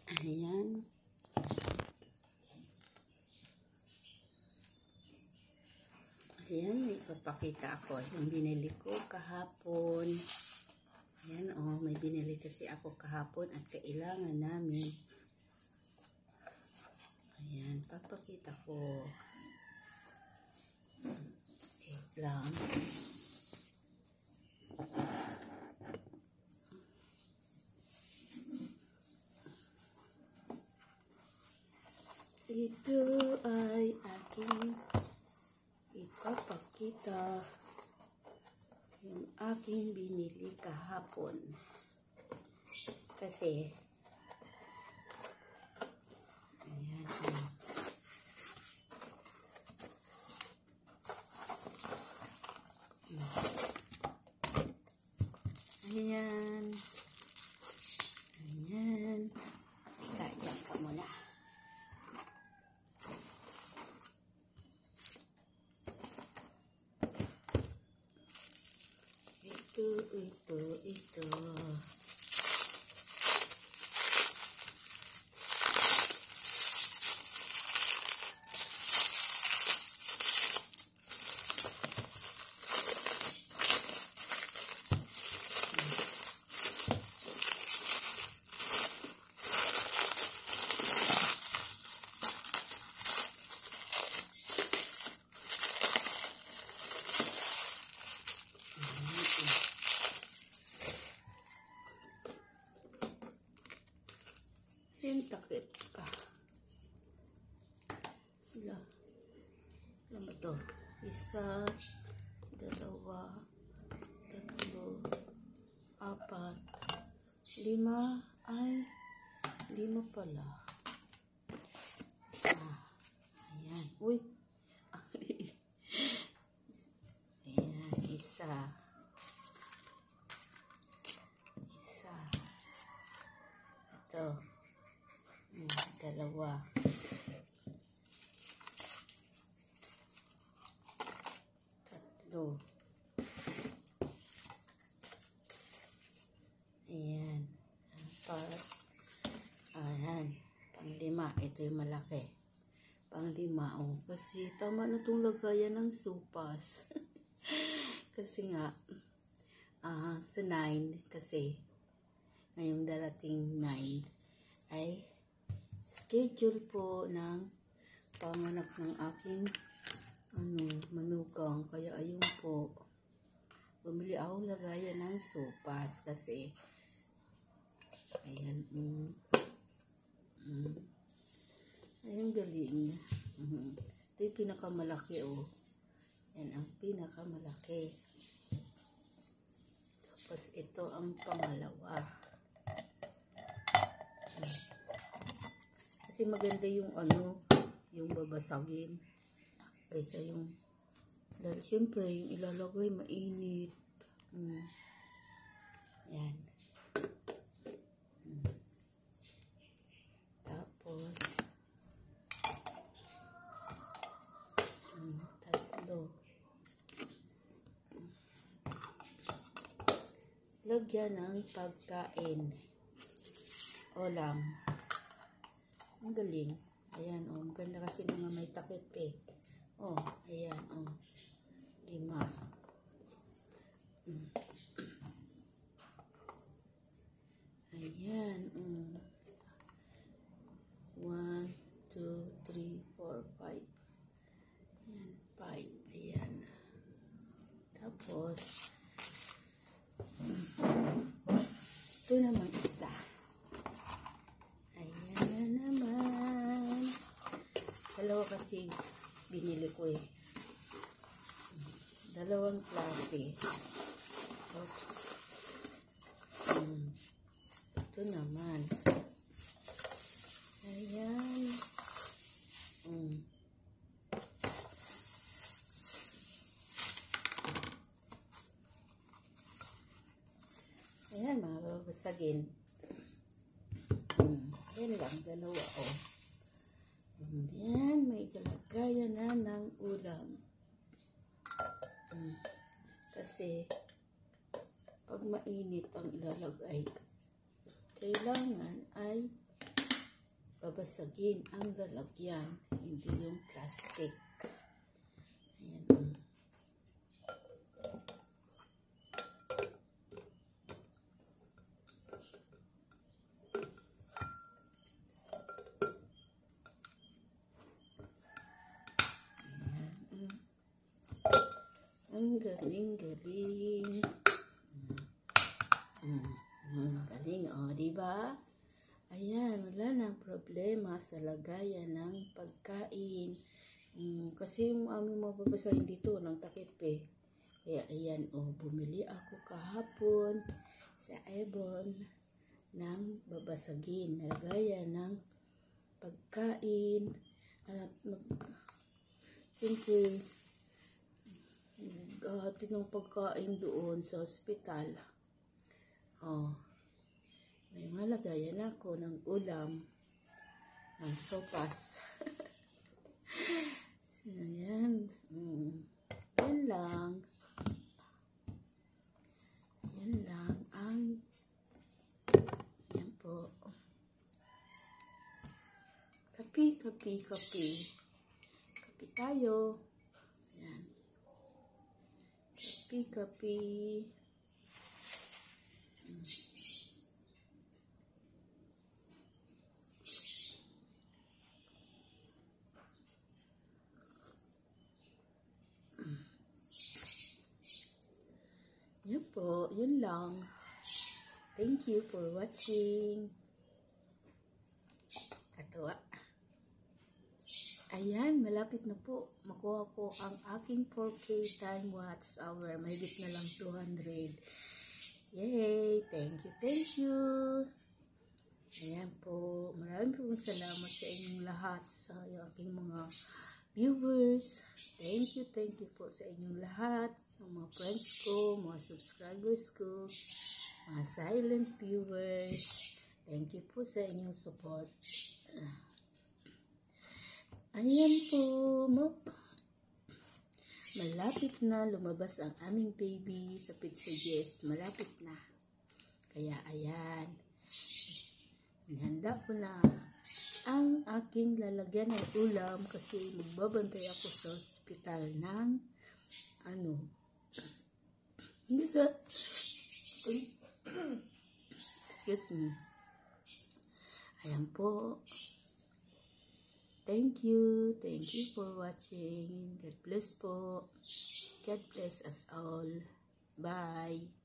Ayan. Ayan, may papakita ako yung binili ko kahapon. Ayan, oh, may binili kasi ako kahapon at kailangan namin. Ayan, papakita ko. Wait lang. Ito ay aking ipapakita yung aking binili kahapon. Kasi ayan, ayan, ayan. Teka, dyan ka muna. Ito. Yung takip ka. Ilan ba ito? 1, 2, 3, 4, 5. Ay, 5 pala. Ayan. Uy. Ayan, 1. 1. Ito. 2. 3. Ayan. 4. Ayan. 5. Ito yung malaki. 5. Oh. Kasi tama na itong lagayan ng supas. Kasi nga, sa 9, kasi ngayong darating 9 ay schedule po ng panganak ng aking manugang. Kaya ayun po, bumili ako lagayan ng sopas kasi ayan, ayun galing. Ito yung pinakamalaki, oh. Yan ang pinakamalaki. Tapos ito ang pangalawa. Kasi maganda yung yung babasagin kaysa yung, dahil siyempre yung ilalagay mainit. Yan. Tapos 3. Lagyan ng pagkain. Ulam. Ang galing. Ayan, oh. Maganda kasi mga may takip eh. Oh, ayan, oh. 5. Ayan, 1, 2, 3, 4, 5. Ayan, 5. Ayan. Tapos, ito naman isa. Ayan na naman. Dalawa kasi binili ko eh. 2 klase. Oops. Ito naman. Ayan. Ayan, mga babasagin. Yan lang, 2, oh. And then, may galagayan na ng ulam. Kasi, pag mainit ang ilalagay, kailangan ay babasagin ang lalagyan, hindi yung plastic. Ayan. Ang galing-galing. Galing, diba? Ayan, wala nang problema sa lagayan ng pagkain. Kasi yung aming mababasahin dito ng takip eh. Kaya ayan, bumili ako kahapon sa Ebon ng babasagin. Lagayan ng pagkain. At siyempre, hatid ng pagkain doon sa ospital. May malagayan ako ng ulam ng sopas. So, ayan. Yan lang. Yan lang ang yan po. Kape. Kape tayo. Ayan. Kape. Yan po, yun lang. Thank you for watching. Katuwa. Ayan, malapit na po. Makuha ko ang aking 4K time watch hour. Mahigit na lang 200. Yay! Thank you. Ayan po. Maraming salamat sa inyong lahat, sa aking mga viewers. Thank you po sa inyong lahat, ng mga friends ko, mga subscribers ko, mga silent viewers. Thank you po sa inyong support. Ayan po, malapit na lumabas ang aming baby sa Pizza Yes. Malapit na. Kaya ayan, inihanda ko na ang aking lalagyan ng ulam kasi magbabantay ako sa ospital ng excuse me. Ayan po. Thank you for watching. God bless po. God bless us all. Bye.